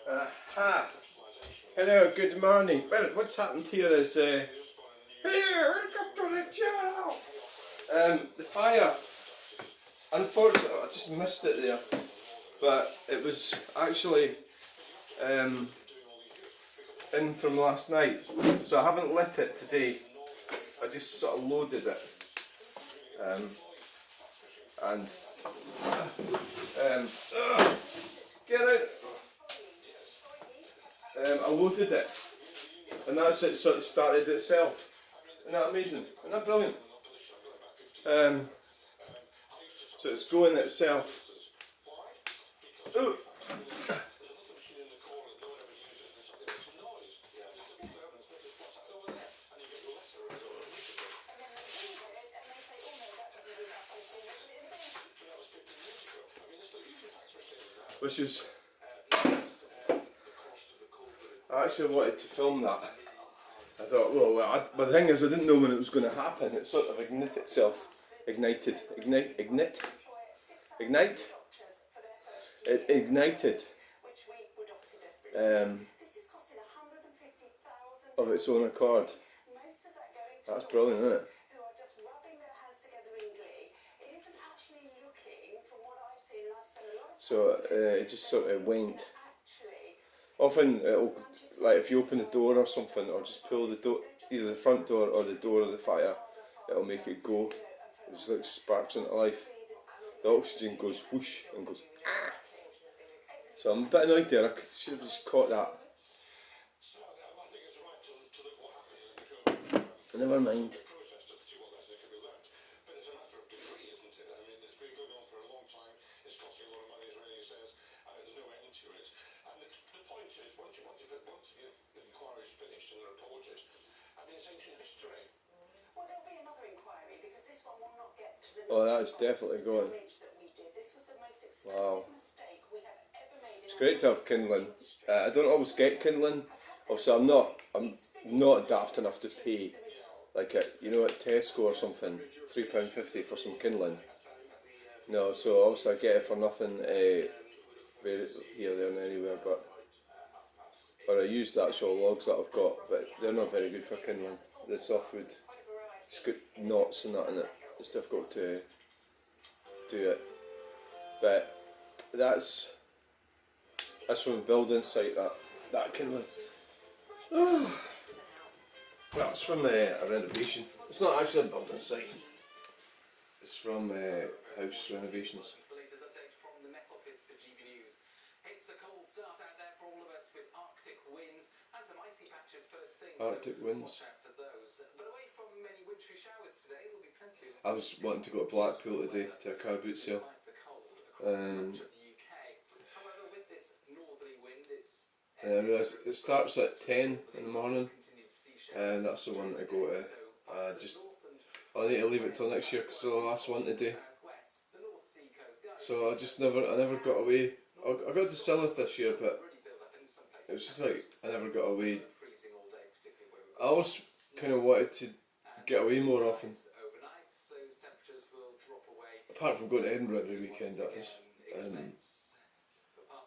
Aha! Hello, good morning. Well, what's happened here is, here, welcome to the channel! The fire, unfortunately, I just missed it there, but it was actually in from last night, so I haven't lit it today. I just sort of loaded it, get out! I loaded it, and that's it. Sort of started itself. Isn't that amazing? Isn't that brilliant? So it's going itself. Ooh. Which is, I actually wanted to film that. I thought, but the thing is, I didn't know when it was going to happen. It sort of ignited itself. It ignited. Of its own accord. That's brilliant, isn't it? So it just sort of went. Often it'll, like if you open the door or something, or just pull the door, either the front door or the door of the fire, it'll make it go. It just like sparks into life. The oxygen goes whoosh and goes ah. So I'm a bit annoyed there. I should have just caught that. Never mind. Oh, that's definitely going. Wow. It's great to have kindling. I don't always get kindling. Obviously, I'm not daft enough to pay like at Tesco or something, £3.50 for some kindling. No, so obviously I get it for nothing here, there, and anywhere. Or I use the actual logs that I've got, but they're not very good for kindling. The softwood, it's got knots and that in it. It's difficult to do it, but that's from a building site, that kindling. Oh. Well, it's from a renovation. It's not actually a building site. It's from house renovations. Arctic winds. I was wanting to go to Blackpool today to a car boot sale. I realised it starts at 10 in the morning, and that's the one I go to. I need to leave it till next year because it's the last one today. So I never got away. I got to Silith this year, but it was just like I never got away. I always kind of wanted to get away more often. Apart from going to Edinburgh every weekend, that is.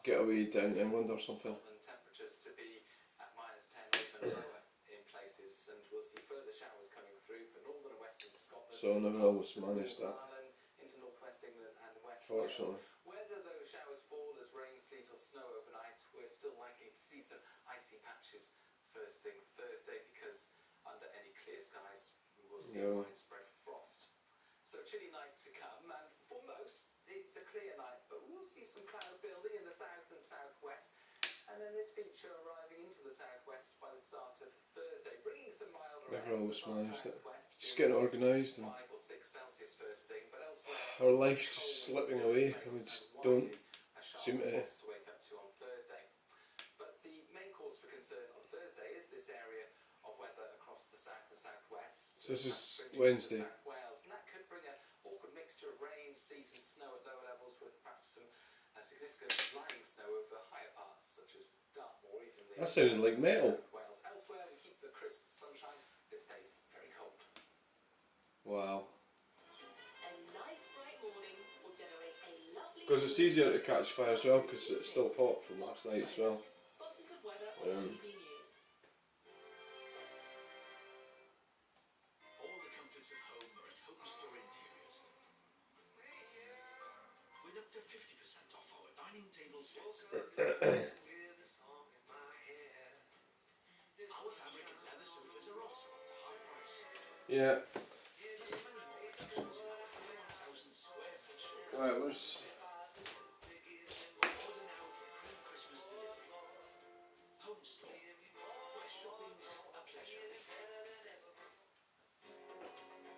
Get away down to England or something. So I never always managed that, fortunately. Whether those showers fall as rain, sleet or snow overnight, we're still likely to see some icy patches first thing Thursday, because under any clear skies we will see widespread frost. So chilly night to come, and for most it's a clear night, but we'll see some cloud building in the south and southwest, and then this feature arriving into the southwest by the start of Thursday, bringing some milder never always managed it. Just getting organised, and 5 or 6 Celsius first thing, but elsewhere our life's just slipping away, and we just don't seem to. wake up to on Thursday. But the main cause for concern on Thursday is this area of weather across the south and southwest. So this is Wednesday. South Wales, and that could bring an awkward mixture of rain, sleet and snow at lower levels, with perhaps some significant lying snow over higher parts such as Dartmoor, evenly. That sounded like metal. South Wales. Elsewhere we keep the crisp sunshine, but it stays very cold. Wow. A nice bright morning will generate a lovely Because it's easier to catch fire as well, because it's still hot from last night as well. All the comforts of home are at Home Store Interiors. With up to 50% off our dining table sets. Our fabric and leather sofas are also up to half price. Yeah. Plus many more attractions in our 4,000 square foot showroom. Right, where's... Order now for pre-Christmas delivery. Home Store, where shopping's a pleasure.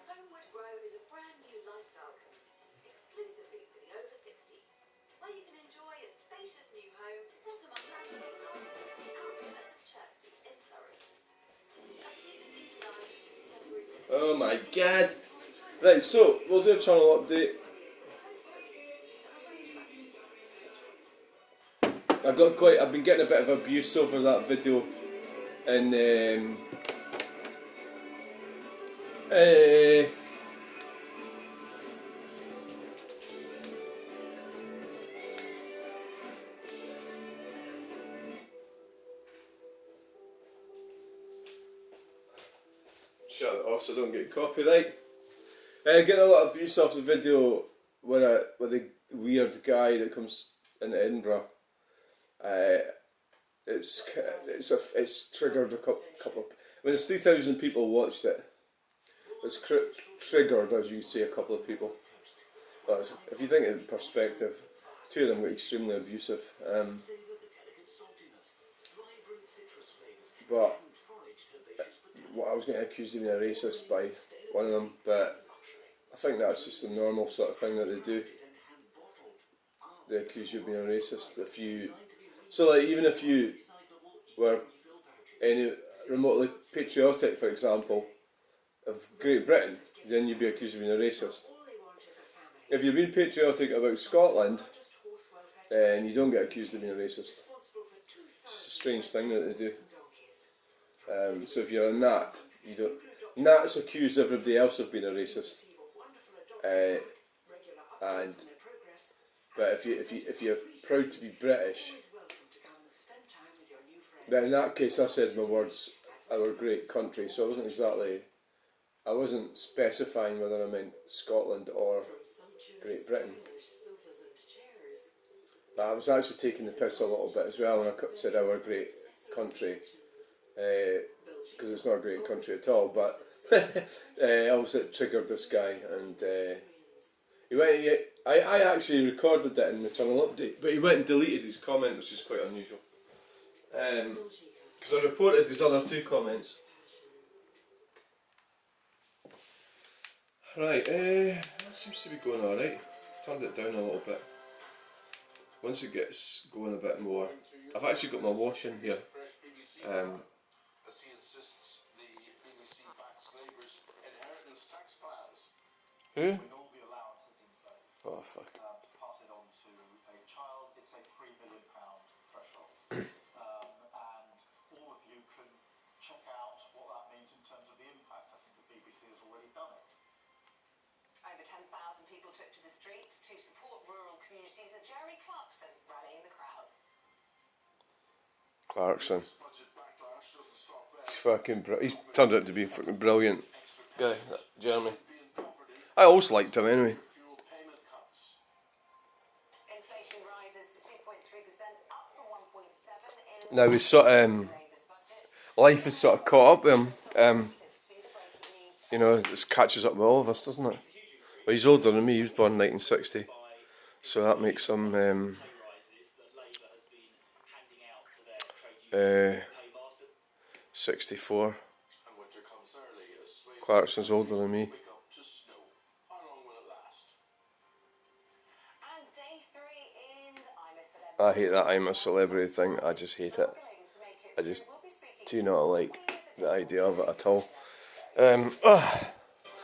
Homewood Grove is a brand new lifestyle community exclusively for the over 60s, where you can enjoy a spacious new home set among landscape gardens on the outskirts of Chertsey in Surrey. A beautifully designed contemporary village. Oh my god! Right, so, we'll do a channel update. I've been getting a bit of abuse over that video in shut it off so I don't get copyright. Getting a lot of abuse off the video with the weird guy that comes into Edinburgh. It's triggered a couple. When it's 2,000 people watched it, it's triggered, as you say, a couple of people. Well, if you think in perspective, two of them were extremely abusive. But I was getting accused of being a racist by one of them, but I think that's just a normal sort of thing that they do. They accuse you of being a racist even if you were any remotely patriotic, for example, of Great Britain, then you'd be accused of being a racist. If you're being patriotic about Scotland, then you don't get accused of being a racist. It's just a strange thing that they do. So if you're a Nat, you don't. Nats accuse everybody else of being a racist. But if you're proud to be British, then in that case I said my words, our great country. So I wasn't specifying whether I meant Scotland or Great Britain. But I was actually taking the piss a little bit as well when I said our great country, because it's not a great country at all. But obviously it triggered this guy, and I actually recorded that in the channel update, but he went and deleted his comment, which is quite unusual. Because I reported his other two comments. Right, that seems to be going alright. Turned it down a little bit. Once it gets going a bit more, I've actually got my wash in here. As he insists, the BBC backs Labour's inheritance tax plans. Who? With all the allowances in place. Oh fuck. To pass it on to a child, it's a £3 million threshold. And all of you can check out what that means in terms of the impact. I think the BBC has already done it. Over 10,000 people took to the streets to support rural communities, and Jerry Clarkson rallying the crowds. Clarkson. Budget backlash doesn't stop there. He's fucking he's turned out to be a fucking brilliant guy, that Jeremy. I always liked him anyway. Fuel payment cuts. Inflation rises to 2.3%, up from 1.7% in Now he's sort of Labour's budget. life is sort of caught up with him. You know, it catches up with all of us, doesn't it? Well, he's older than me. He was born in 1960, so that makes him 64. And winter comes early as slaves Clarkson's older than me. wake up to snow. How long will it last? And day 3 in I'm a Celebrity. I hate that I'm a celebrity thing. I just hate it. I just do not like the idea of it at all.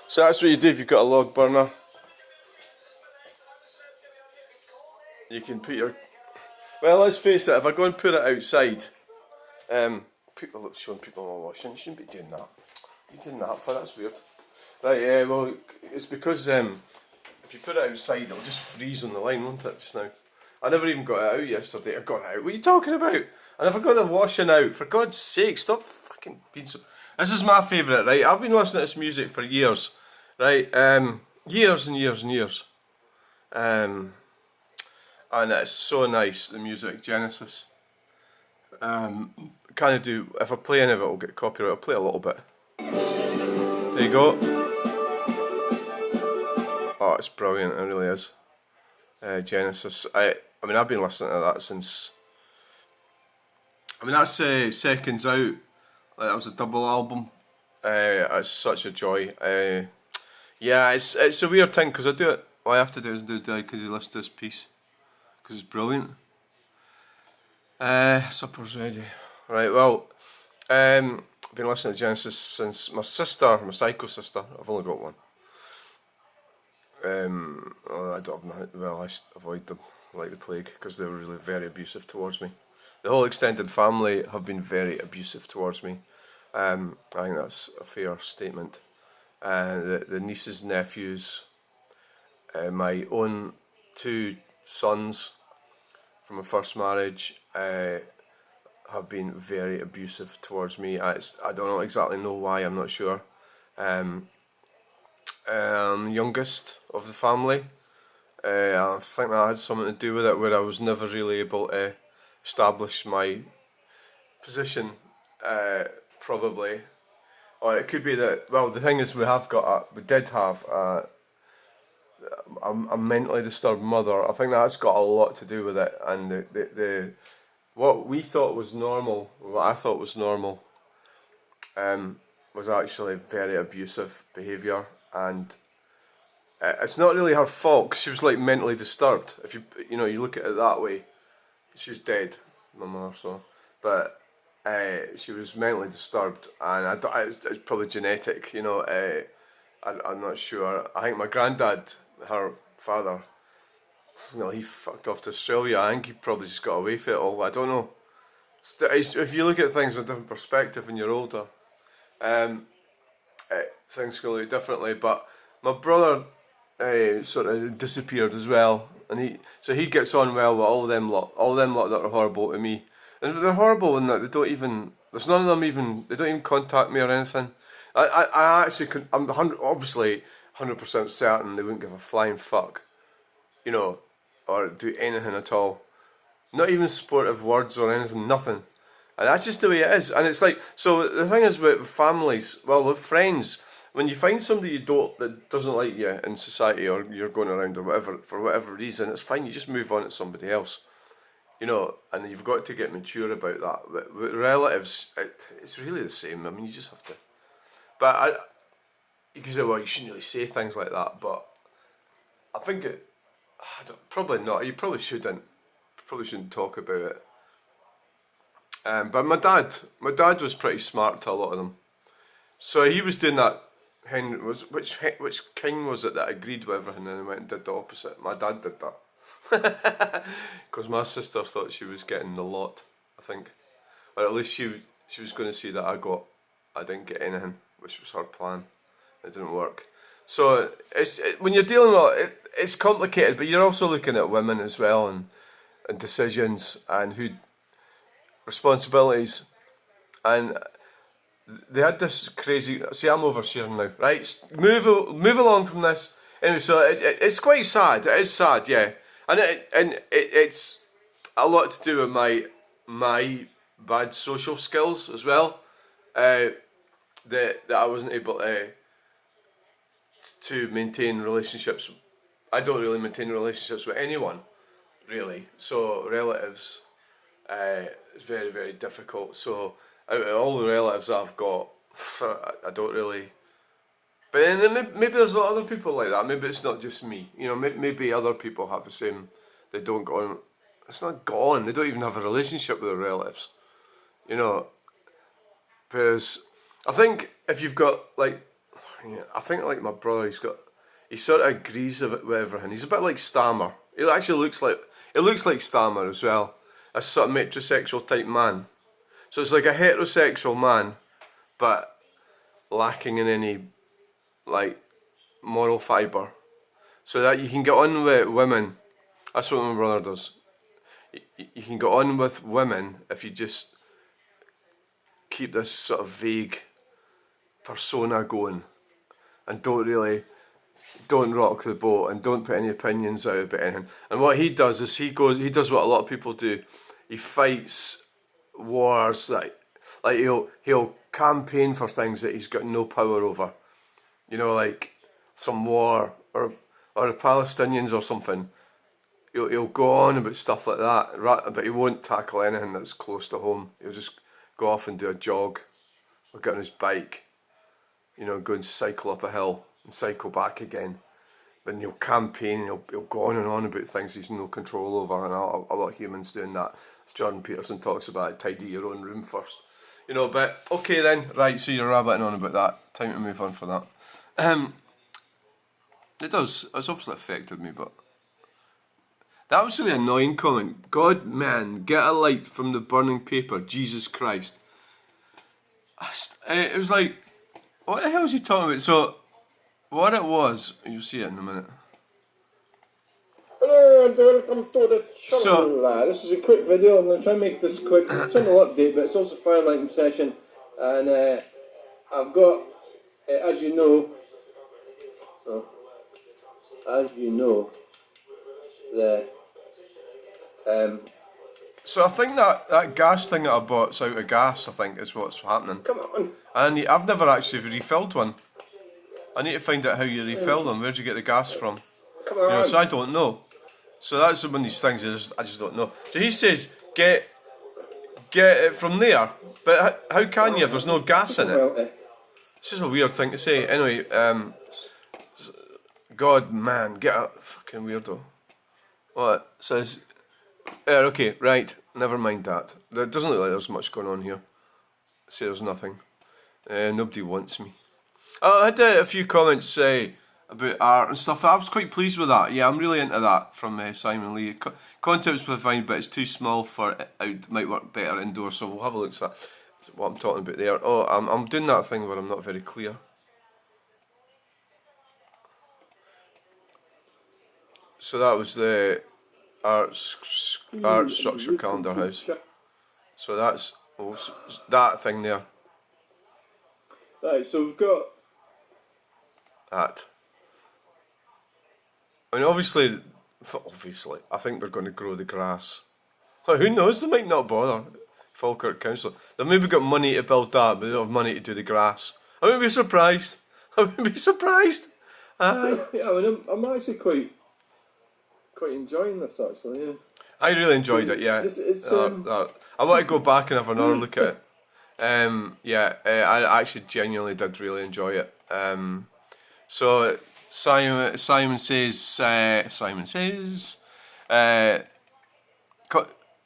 So that's what you do if you've got a log burner. You can put your... Well, let's face it, if I go and put it outside, people look showing people my washing. You shouldn't be doing that. What are you doing that for? That's weird. Right, well, it's because if you put it outside, it'll just freeze on the line, won't it? Just now, I never even got it out yesterday. I got it out. What are you talking about? I never got the washing out. For God's sake, stop fucking being so. This is my favourite, right? I've been listening to this music for years, right? Years and years and years. And it's so nice, the music, Genesis. Kind of do, if I play any of it, I'll get copyright. I'll play a little bit. There you go. Oh, it's brilliant, it really is. Genesis. I mean, I've been listening to that since. I mean, that's Seconds Out. Like, that was a double album. It's such a joy. Yeah, it's a weird thing because I do it. What I have to do is do it because you listen to this piece because it's brilliant. Supper's ready. Right. Well, I've been listening to Genesis since my psycho sister. I've only got one. I don't have, well, I avoid them like the plague because they were really very abusive towards me. The whole extended family have been very abusive towards me. I think that's a fair statement. The nieces, nephews, my own 2 sons from my first marriage have been very abusive towards me. I don't exactly know why, I'm not sure. Youngest of the family. I think that had something to do with it, where I was never really able to establish my position, probably. Or it could be that, well, the thing is we did have a mentally disturbed mother. I think that's got a lot to do with it, and the what we thought was normal, what I thought was normal, was actually very abusive behaviour, and it's not really her fault, 'cause she was like mentally disturbed. If you look at it that way, she's dead, my mother. So, but she was mentally disturbed, and it's probably genetic. I'm not sure. I think my granddad, her father, he fucked off to Australia. I think he probably just got away with it all. I don't know. If you look at things with a different perspective when you're older, things go look differently. But my brother sort of disappeared as well, and he gets on well with all them lot that are horrible to me, and they're horrible in that they don't even. There's none of them even. They don't even contact me or anything. I actually could. I'm obviously 100% certain they wouldn't give a flying fuck, or do anything at all. Not even supportive words or anything, nothing. And that's just the way it is. And it's like, so the thing is with families, well, with friends, when you find somebody that doesn't like you in society, or you're going around or whatever, for whatever reason, it's fine, you just move on to somebody else. And you've got to get mature about that. With relatives, it's really the same. I mean, you just have to. But you can say, well, you shouldn't really say things like that, but I think probably not. You probably shouldn't. Probably shouldn't talk about it. But my dad was pretty smart to a lot of them. So he was doing that. Which king was it that agreed with everything and then went and did the opposite? My dad did that. Because my sister thought she was getting the lot, I think. Or at least she was going to see that I didn't get anything, which was her plan. It didn't work. So when you're dealing with it, it's complicated, but you're also looking at women as well, and decisions and responsibilities, and they had this crazy. See, I'm oversharing now, right? Move along from this. Anyway, so it's quite sad. It is sad, yeah, and it's a lot to do with my bad social skills as well. That I wasn't able to maintain relationships. I don't really maintain relationships with anyone, really. So relatives, it's very, very difficult. So out of all the relatives I've got, I don't really. But then maybe there's a lot of other people like that. Maybe it's not just me. Maybe other people have the same. They don't go on. It's not gone. They don't even have a relationship with their relatives. Because I think if you've got I think like my brother, he sort of agrees with everything. He's a bit like Stammer. He actually looks like Stammer as well. A sort of metrosexual type man. So it's like a heterosexual man, but lacking in any moral fibre. so that you can get on with women. That's what my brother does. You can get on with women if you just keep this sort of vague persona going and don't rock the boat and don't put any opinions out about anything. And what he does is he does what a lot of people do. He fights wars like he'll campaign for things that he's got no power over. You know, like some war or the Palestinians or something. He'll go on about stuff like that, but he won't tackle anything that's close to home. He'll just go off and do a jog or get on his bike, you know, go and cycle up a hill and cycle back again. Then he'll campaign and he'll go on and on about things he's no control over, and a lot of humans doing that. As Jordan Peterson talks about, tidy your own room first. You know, but okay then, right, so you're rabbiting on about that. Time to move on for that. It's obviously affected me, but that was really annoying comment. God, man, get a light from the burning paper, Jesus Christ. It was like, what the hell is he talking about? So, what it was, you'll see it in a minute. Hello and welcome to the Chunel. This is a quick video. I'm going to try and make this quick. It's a Chunel update, but it's also fire lighting session. And I've got, as you know, the So I think that gas thing that I bought's out of gas, I think, is what's happening. come on. And I've never actually refilled one. I need to find out how you refill them. Where'd you get the gas from? Come You know, on. so I don't know. So that's one of these things I just don't know. So he says, get it from there. But how can you if there's no gas in it? Well, This is a weird thing to say. Anyway, God, man, get a fucking weirdo. What? Says, okay, right, never mind that. It doesn't look like there's much going on here. Say there's nothing. Nobody wants me. I had a few comments about art and stuff. I was quite pleased with that. Yeah, I'm really into that from Simon Lee. Concept's fine, but it's too small for out. Might work better indoors. So we'll have a look at that. What I'm talking about there. Oh, I'm doing that thing where I'm not very clear. So that was the art structure calendar house. So that's that thing there. Right, so we've got That. I mean, obviously, I think they're going to grow the grass. But who knows? They might not bother. Falkirk Council. They've maybe got money to build that, but they don't have money to do the grass. I wouldn't be surprised. I wouldn't be surprised. yeah, I mean, I'm actually quite enjoying this actually. Yeah. I really enjoyed it. Yeah. I want to go back and have another look at it. I actually genuinely did really enjoy it. So Simon says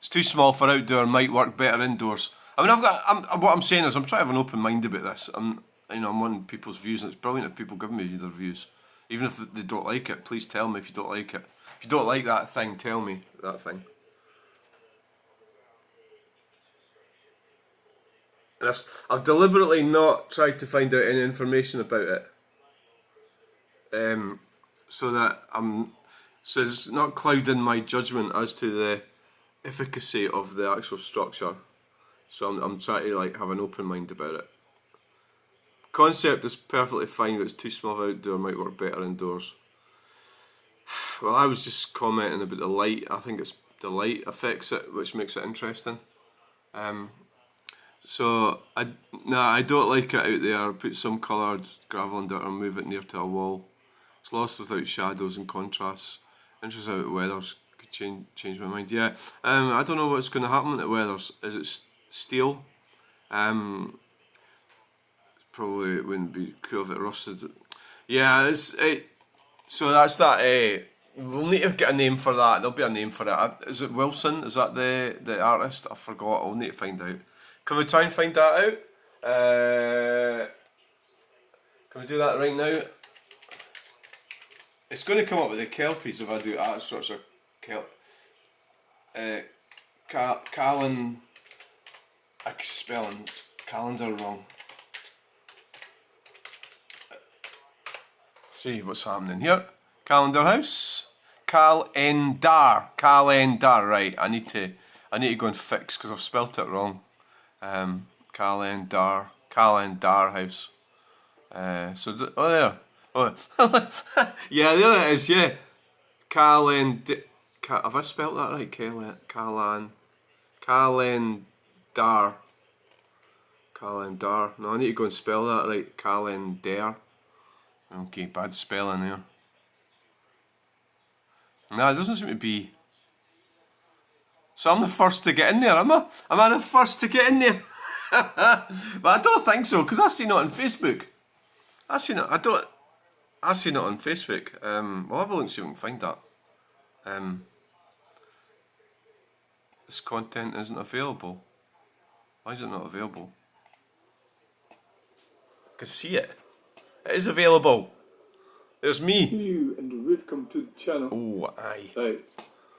it's too small for outdoor, might work better indoors. I mean, what I'm saying is I'm trying to have an open mind about this. I'm wanting people's views, and it's brilliant if people give me their views, even if they don't like it. Please tell me if you don't like it. If you don't like that thing, tell me that thing. And I've deliberately not tried to find out any information about it. So it's not clouding my judgment as to the efficacy of the actual structure. So I'm trying to have an open mind about it. Concept is perfectly fine, but it's too small for outdoor, might work better indoors. Well, I was just commenting about the light. I think it's the light affects it, which makes it interesting. So I don't like it out there. Put some coloured gravel under it or move it near to a wall. It's lost without shadows and contrasts. Interesting how the weathers could change my mind. Yeah, I don't know what's going to happen at weathers. Is it steel? Probably it wouldn't be cool if it rusted. Yeah, so that's that. We'll need to get a name for that. There'll be a name for it. Is it Wilson? Is that the artist? I forgot. I'll need to find out. Can we try and find that out? Can we do that right now? It's going to come up with the Kelpies if I do art structure. I'm spelling calendar wrong. See what's happening here. Calendar house. Calendar. Right. I need to go and fix because I've spelt it wrong. Calendar house. Oh there. Oh, yeah, there it is. Yeah. Have I spelt that right? Calendar. No, I need to go and spell that right. Calendar. Okay, bad spelling there. No, it doesn't seem to be. So I'm the first to get in there, am I? Am I the first to get in there? But I don't think so, because I seen it on Facebook. I seen it on Facebook. We'll have a look and see if we can find that. This content isn't available. Why is it not available? I can see it. It is available. There's me. You and welcome to the channel. Oh, aye. Right.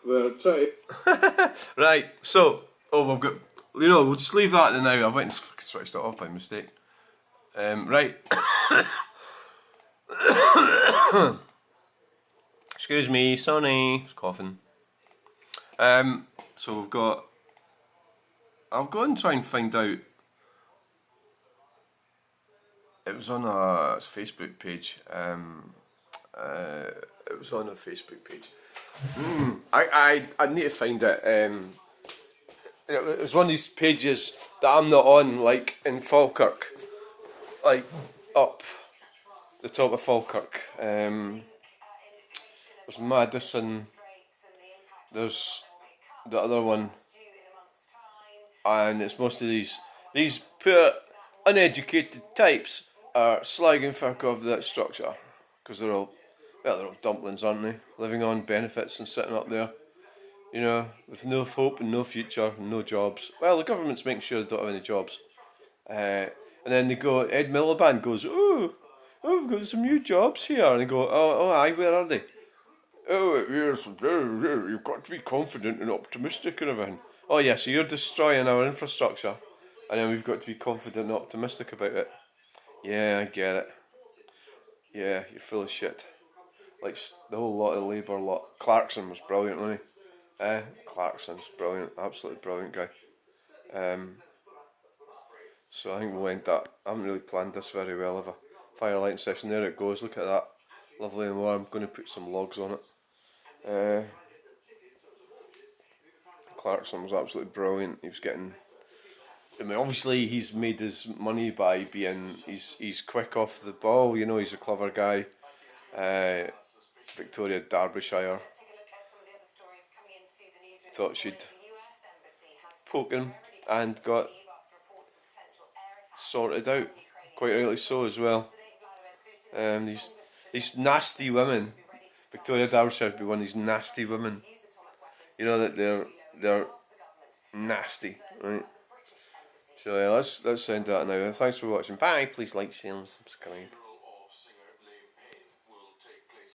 We're trying to... Right, so, we've got, we'll just leave that now. I went and fucking switched it off by mistake. Right. Excuse me, Sonny. It's coughing. So we've got, I'll go and try and find out. It was on a Facebook page. It was on a Facebook page. I need to find it. It was one of these pages that I'm not on, like in Falkirk, like up the top of Falkirk. There's Madison. There's the other one, and it's most of these poor, uneducated types are slagging fuck off that structure because they're all dumplings, aren't they? Living on benefits and sitting up there, with no hope and no future and no jobs. Well, the government's making sure they don't have any jobs. And then they go, Ed Miliband goes, oh, we've got some new jobs here. And they go, oh, aye, where are they? Oh, yes, you've got to be confident and optimistic and everything. Oh, yeah, so you're destroying our infrastructure. And then we've got to be confident and optimistic about it. Yeah, I get it. Yeah, you're full of shit. Like the whole lot of Labour lot. Clarkson was brilliant, wasn't he? Clarkson's brilliant, absolutely brilliant guy. So I think we'll end that. I haven't really planned this very well, have I? Firelight session, there it goes, look at that. Lovely and warm. I'm going to put some logs on it. Clarkson was absolutely brilliant. He was getting... I mean, obviously he's made his money by being... He's quick off the ball, he's a clever guy. Victoria Derbyshire thought she'd poke him and got sorted out, quite rightly so as well. These nasty women, Victoria Derbyshire would be one of these nasty women, that they're nasty, right? So yeah, let's end that now. Thanks for watching. Bye. Please like, share and subscribe.